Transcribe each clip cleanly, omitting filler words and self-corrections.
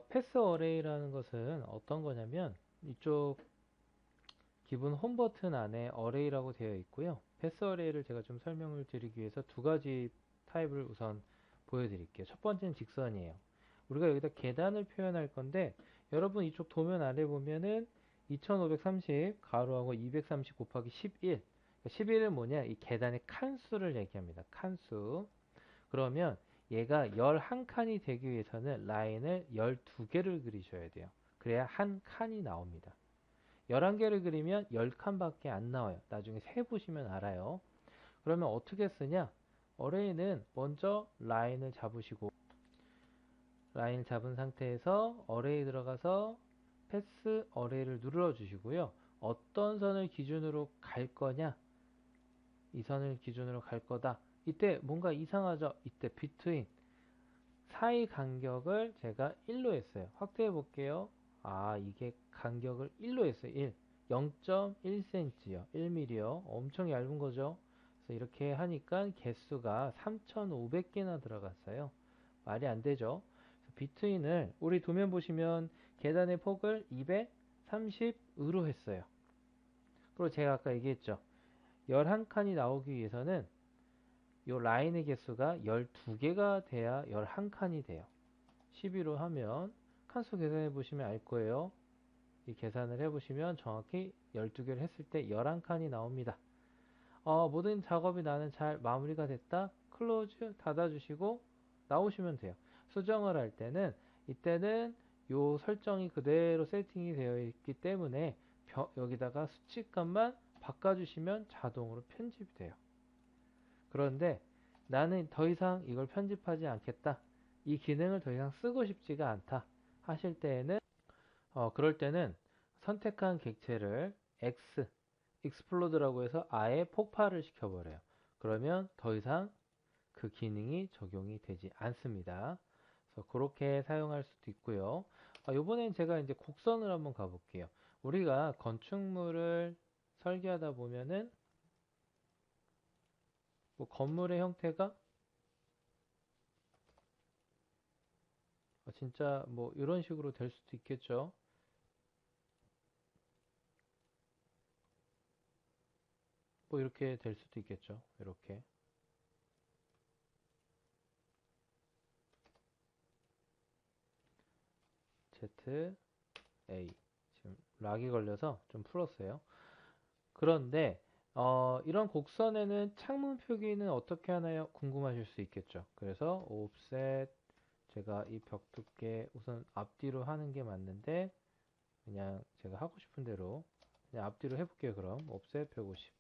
패스 어레이라는 것은 어떤 거냐면 이쪽 기본 홈 버튼 안에 어레이라고 되어 있고요. 패스 어레이를 제가 좀 설명을 드리기 위해서 두 가지 타입을 우선 보여드릴게요. 첫 번째는 직선이에요. 우리가 여기다 계단을 표현할 건데 여러분 이쪽 도면 아래 보면은 2530 가로하고 230 곱하기 11 11은 뭐냐? 이 계단의 칸수를 얘기합니다. 칸수. 그러면 얘가 11칸이 되기 위해서는 라인을 12개를 그리셔야 돼요. 그래야 한 칸이 나옵니다. 11개를 그리면 10칸밖에 안 나와요. 나중에 세보시면 알아요. 그러면 어떻게 쓰냐? 어레이는 먼저 라인을 잡으시고 라인을 잡은 상태에서 어레이 들어가서 패스 어레이를 눌러 주시고요. 어떤 선을 기준으로 갈 거냐? 이 선을 기준으로 갈 거다. 이때 뭔가 이상하죠? 이때 between 사이 간격을 제가 1로 했어요. 확대해 볼게요. 아, 이게 간격을 1로 했어요. 1. 0.1cm요. 1mm요. 엄청 얇은 거죠. 그래서 이렇게 하니까 개수가 3,500개나 들어갔어요. 말이 안 되죠. 비트윈을 우리 도면 보시면 계단의 폭을 230으로 했어요. 그리고 제가 아까 얘기했죠. 11칸이 나오기 위해서는 이 라인의 개수가 12개가 돼야 11칸이 돼요. 12로 하면 칸수 계산해 보시면 알 거예요. 이 계산을 해보시면 정확히 12개를 했을 때 11칸이 나옵니다. 모든 작업이 나는 잘 마무리가 됐다. 클로즈 닫아주시고 나오시면 돼요. 수정을 할 때는 이때는 요 설정이 그대로 세팅이 되어 있기 때문에 여기다가 수치값만 바꿔주시면 자동으로 편집이 돼요. 그런데 나는 더 이상 이걸 편집하지 않겠다. 이 기능을 더 이상 쓰고 싶지가 않다. 하실 때에는 그럴 때는 선택한 객체를 X, Explode라고 해서 아예 폭발을 시켜버려요. 그러면 더 이상 그 기능이 적용이 되지 않습니다. 그래서 그렇게 사용할 수도 있고요. 이번엔 제가 이제 곡선을 한번 가볼게요. 우리가 건축물을 설계하다 보면은 뭐 건물의 형태가 진짜 뭐 이런 식으로 될 수도 있겠죠. 뭐 이렇게 될 수도 있겠죠. 이렇게. Z, A. 지금 락이 걸려서 좀 풀었어요. 그런데 이런 곡선에는 창문 표기는 어떻게 하나요? 궁금하실 수 있겠죠. 그래서 offset 제가 이 벽 두께 우선 앞뒤로 하는 게 맞는데 그냥 제가 하고 싶은 대로 그냥 앞뒤로 해볼게요. 그럼 offset 150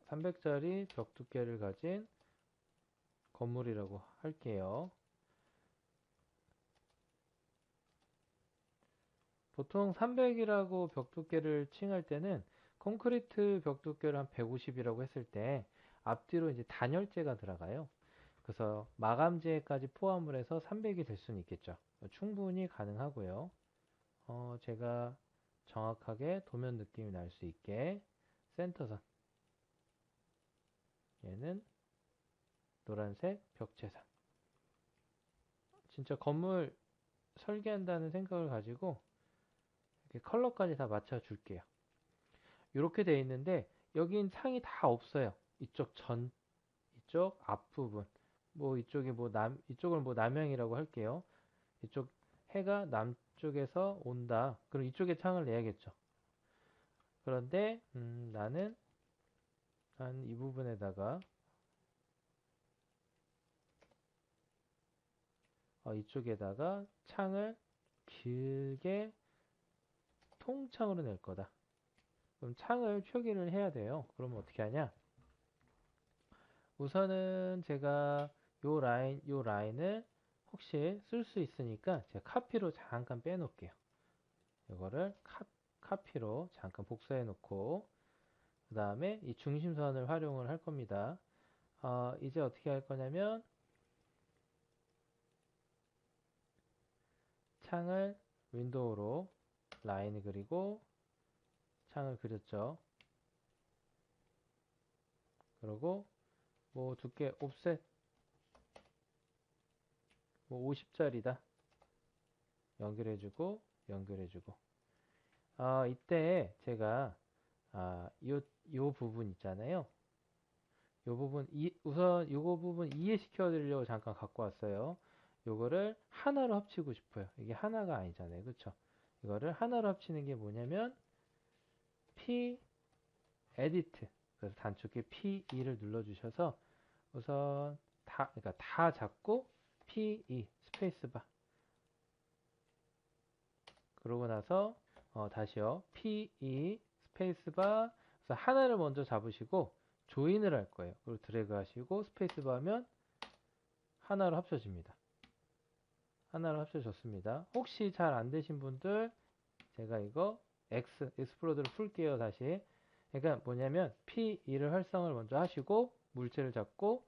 300짜리 벽 두께를 가진 건물이라고 할게요. 보통 300이라고 벽 두께를 칭할 때는 콘크리트 벽 두께를 한 150이라고 했을 때 앞뒤로 이제 단열재가 들어가요. 그래서 마감재까지 포함을 해서 300이 될 수는 있겠죠. 충분히 가능하고요. 제가 정확하게 도면 느낌이 날 수 있게 센터선 얘는 노란색 벽체선 진짜 건물 설계한다는 생각을 가지고 이렇게 컬러까지 다 맞춰 줄게요. 이렇게 돼 있는데 여긴 창이 다 없어요. 이쪽 앞부분 뭐 이쪽이 뭐 이쪽을 뭐 남향이라고 할게요. 이쪽 해가 남쪽에서 온다. 그럼 이쪽에 창을 내야겠죠. 그런데 나는 한 이 부분에다가 이쪽에다가 창을 길게 통창으로 낼 거다. 그럼 창을 표기를 해야 돼요. 그러면 어떻게 하냐? 우선은 제가 요 라인을 혹시 쓸 수 있으니까 제가 카피로 잠깐 빼놓을게요. 이거를 카피로 잠깐 복사해 놓고 그 다음에 이 중심선을 활용을 할 겁니다. 이제 어떻게 할 거냐면 창을 윈도우로 라인을 그리고 창을 그렸죠. 그리고 뭐 두께 옵셋 뭐 50짜리다. 연결해주고 연결해주고. 이때 제가 요 부분 있잖아요. 요 부분 우선 요거 부분 이해시켜 드리려고 잠깐 갖고 왔어요. 요거를 하나로 합치고 싶어요. 이게 하나가 아니잖아요. 그쵸? 이거를 하나로 합치는 게 뭐냐면 P edit. 그래서 단축키 P2를 눌러 주셔서 우선 그러니까 다 잡고 P2 스페이스바. 그러고 나서 다시요. P2 스페이스바. 그래서 하나를 먼저 잡으시고 조인을 할 거예요. 그리고 드래그 하시고 스페이스바 하면 하나로 합쳐집니다. 하나로 합쳐졌습니다. 혹시 잘 안 되신 분들 제가 이거 익스플로드를 풀게요. 다시. 그러니까 뭐냐면 P2를 활성을 먼저 하시고 물체를 잡고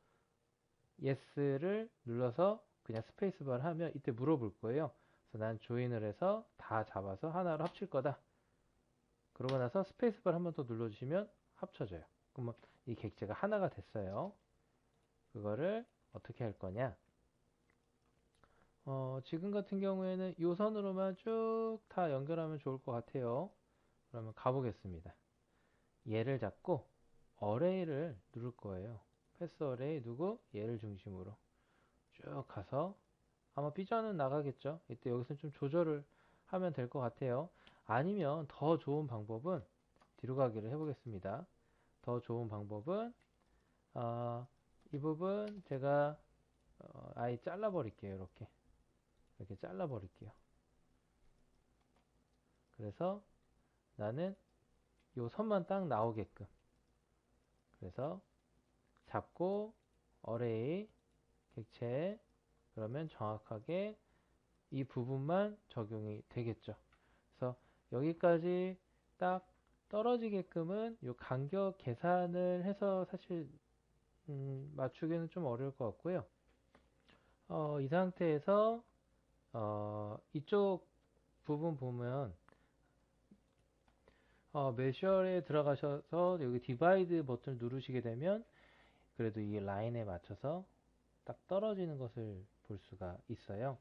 Yes를 눌러서 그냥 스페이스바를 하면 이때 물어볼 거예요. 그래서 난 조인을 해서 다 잡아서 하나로 합칠 거다. 그러고 나서 스페이스바를 한 번 더 눌러주시면 합쳐져요. 그러면 이 객체가 하나가 됐어요. 그거를 어떻게 할 거냐? 지금 같은 경우에는 이 선으로만 쭉 다 연결하면 좋을 것 같아요. 그러면 가보겠습니다. 얘를 잡고 어레이를 누를 거예요. 패스 어레이 누구? 얘를 중심으로 쭉 가서 아마 삐져는 나가겠죠. 이때 여기서 좀 조절을 하면 될 것 같아요. 아니면 더 좋은 방법은 뒤로 가기를 해보겠습니다. 더 좋은 방법은 이 부분 제가 아예 잘라 버릴게요. 이렇게 잘라 버릴게요. 그래서 나는 요 선만 딱 나오게끔, 그래서 잡고 어레이 객체, 그러면 정확하게 이 부분만 적용이 되겠죠. 그래서 여기까지 딱 떨어지게끔은 요 간격 계산을 해서 사실 맞추기는 좀 어려울 것 같고요. 이 상태에서 이쪽 부분 보면 메셔에 들어가셔서 여기 디바이드 버튼을 누르시게 되면 그래도 이 라인에 맞춰서 딱 떨어지는 것을 볼 수가 있어요.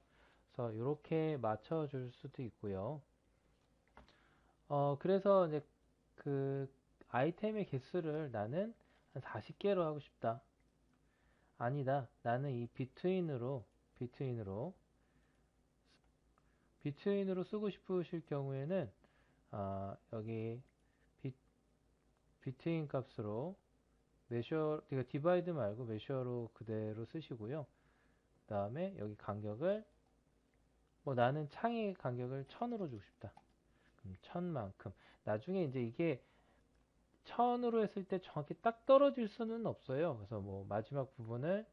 그래서 이렇게 맞춰줄 수도 있고요. 그래서 이제 그 아이템의 개수를 나는 한 40개로 하고 싶다. 아니다. 나는 이 비트윈으로 쓰고 싶으실 경우에는 여기 비트윈 값으로 메셔, 그러니까 디바이드 말고 메셔로 그대로 쓰시고요. 그 다음에 여기 간격을 뭐 나는 창의 간격을 1000으로 주고 싶다. 그럼 1000만큼. 나중에 이제 이게 1000으로 했을 때 정확히 딱 떨어질 수는 없어요. 그래서 뭐 마지막 부분을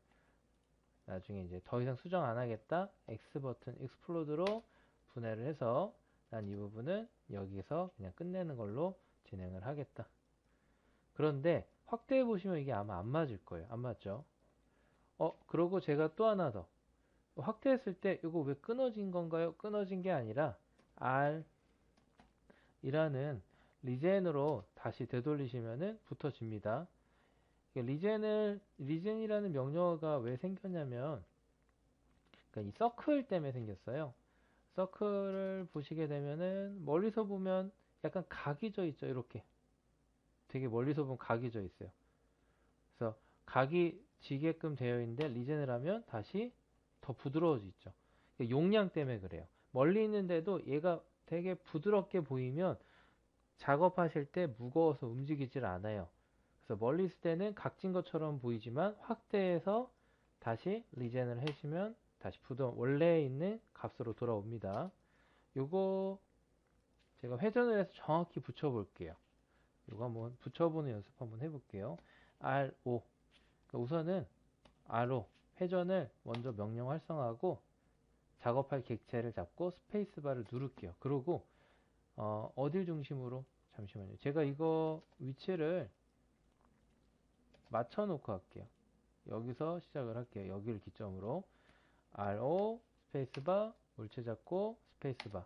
나중에 이제 더 이상 수정 안 하겠다. X 버튼 익스플로드로 분해를 해서 난 이 부분은 여기서 그냥 끝내는 걸로 진행을 하겠다. 그런데 확대해 보시면 이게 아마 안 맞을 거예요. 안 맞죠? 그러고 제가 또 하나 더 확대했을 때 이거 왜 끊어진 건가요? 끊어진 게 아니라 R 이라는 리젠으로 다시 되돌리시면은 붙어집니다. 리젠이라는 명령어가 왜 생겼냐면, 그러니까 이 서클 때문에 생겼어요. 서클을 보시게 되면은 멀리서 보면 약간 각이 져 있죠. 이렇게 되게 멀리서 보면 각이 져 있어요. 그래서 각이 지게끔 되어 있는데 리젠을 하면 다시 더 부드러워지죠. 용량 때문에 그래요. 멀리 있는데도 얘가 되게 부드럽게 보이면 작업하실 때 무거워서 움직이질 않아요. 그래서 멀리 있을 때는 각진 것처럼 보이지만 확대해서 다시 리젠을 해주면 다시 원래 있는 값으로 돌아옵니다. 요거 제가 회전을 해서 정확히 붙여볼게요. 요거 한번 붙여보는 연습 한번 해볼게요. RO. 그러니까 우선은 RO 회전을 먼저 명령 활성화하고 작업할 객체를 잡고 스페이스바를 누를게요. 그리고 어딜 중심으로, 잠시만요. 제가 이거 위치를 맞춰 놓고 할게요. 여기서 시작을 할게요. 여기를 기점으로 RO 스페이스바 물체 잡고 스페이스바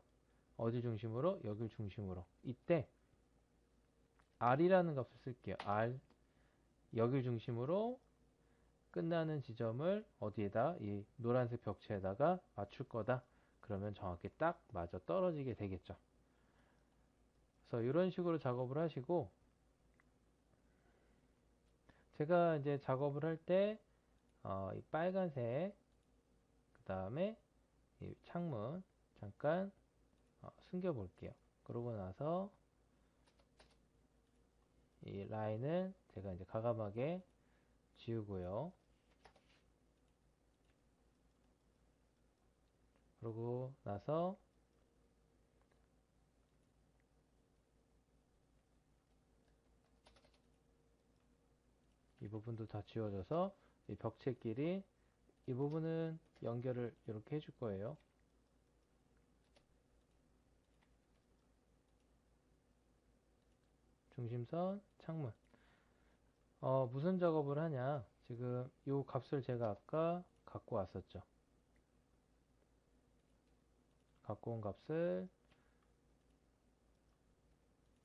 어디 중심으로? 여길 중심으로. 이때 R이라는 값을 쓸게요. R 여길 중심으로 끝나는 지점을 어디에다 이 노란색 벽체에다가 맞출 거다. 그러면 정확히 딱 맞아 떨어지게 되겠죠. 그래서 이런 식으로 작업을 하시고 제가 이제 작업을 할 때 이 빨간색 그 다음에 이 창문 잠깐 숨겨 볼게요. 그러고 나서 이 라인을 제가 이제 과감하게 지우고요. 그러고 나서 이 부분도 다 지워져서 이 벽체끼리 이 부분은 연결을 이렇게 해줄 거예요. 중심선, 창문. 무슨 작업을 하냐? 지금 이 값을 제가 아까 갖고 왔었죠. 갖고 온 값을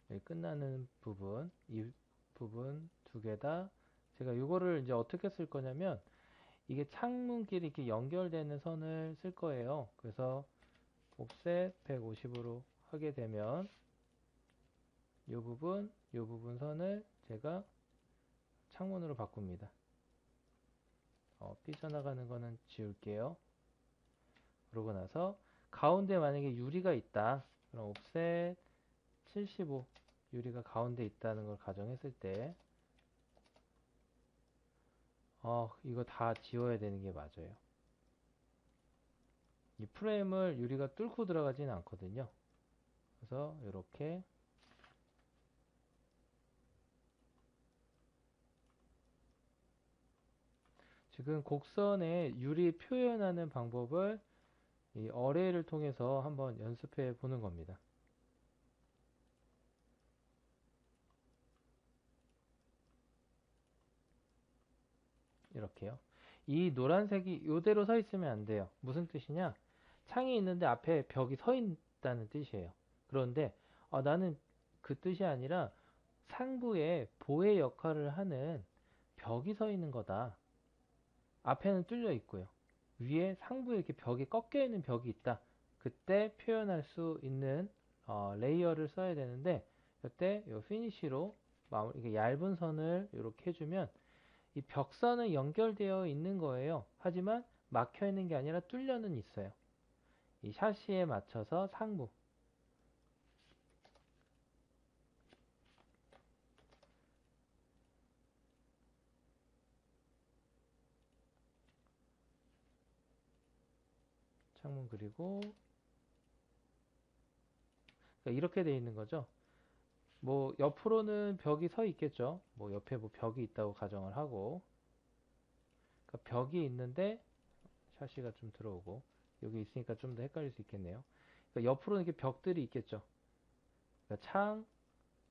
여기 끝나는 부분, 이 부분 두 개 다 제가 이거를 이제 어떻게 쓸 거냐면 이게 창문끼리 이렇게 연결되는 선을 쓸 거예요. 그래서 옵셋 150으로 하게 되면 이 부분 선을 제가 창문으로 바꿉니다. 삐져나가는 거는 지울게요. 그러고 나서 가운데 만약에 유리가 있다. 그럼 옵셋 75 유리가 가운데 있다는 걸 가정했을 때 이거 다 지워야 되는 게 맞아요. 이 프레임을 유리가 뚫고 들어가지는 않거든요. 그래서 이렇게 지금 곡선에 유리 표현하는 방법을 이 어레이를 통해서 한번 연습해 보는 겁니다. 이렇게요. 이 노란색이 이대로 서 있으면 안 돼요. 무슨 뜻이냐? 창이 있는데 앞에 벽이 서 있다는 뜻이에요. 그런데 나는 그 뜻이 아니라 상부에 보혜 역할을 하는 벽이 서 있는 거다. 앞에는 뚫려 있고요. 위에 상부에 이렇게 벽이 꺾여 있는 벽이 있다. 그때 표현할 수 있는 레이어를 써야 되는데 그때 이 피니쉬로 이렇게 얇은 선을 이렇게 해주면 이 벽선은 연결되어 있는 거예요. 하지만 막혀 있는 게 아니라 뚫려는 있어요. 이 샤시에 맞춰서 상부 창문 그리고 그러니까 이렇게 돼 있는 거죠. 뭐 옆으로는 벽이 서 있겠죠. 뭐 옆에 뭐 벽이 있다고 가정을 하고 그러니까 벽이 있는데 샤시가 좀 들어오고 여기 있으니까 좀 더 헷갈릴 수 있겠네요. 그러니까 옆으로는 이렇게 벽들이 있겠죠. 그러니까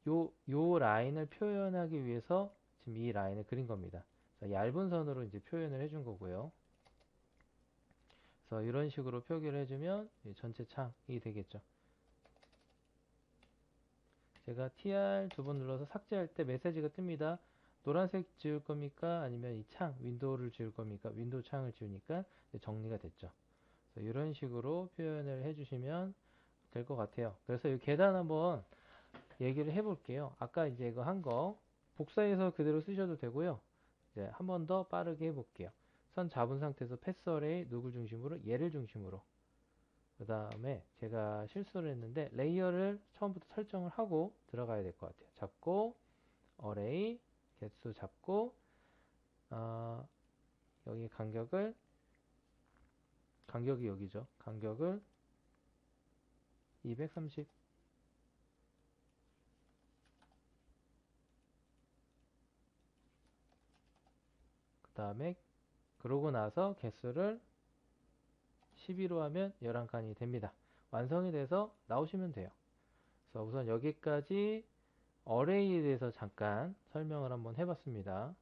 요 라인을 표현하기 위해서 지금 이 라인을 그린 겁니다. 얇은 선으로 이제 표현을 해준 거고요. 그래서 이런 식으로 표기를 해주면 전체 창이 되겠죠. 제가 TR 두 번 눌러서 삭제할 때 메시지가 뜹니다. 노란색 지울 겁니까? 아니면 이 창, 윈도우를 지울 겁니까? 윈도우 창을 지우니까 정리가 됐죠. 이런 식으로 표현을 해주시면 될 것 같아요. 그래서 이 계단 한번 얘기를 해볼게요. 아까 이제 이거 한 거 복사해서 그대로 쓰셔도 되고요. 이제 한 번 더 빠르게 해볼게요. 선 잡은 상태에서 패스 어레이 누굴 중심으로? 얘를 중심으로. 그 다음에 제가 실수를 했는데 레이어를 처음부터 설정을 하고 들어가야 될 것 같아요. 잡고 어레이 개수 잡고 여기 간격이 여기죠. 간격을 230 그 다음에 그러고 나서 개수를 12로 하면 11칸이 됩니다. 완성이 돼서 나오시면 돼요. 그래서 우선 여기까지 어레이에 대해서 잠깐 설명을 한번 해봤습니다.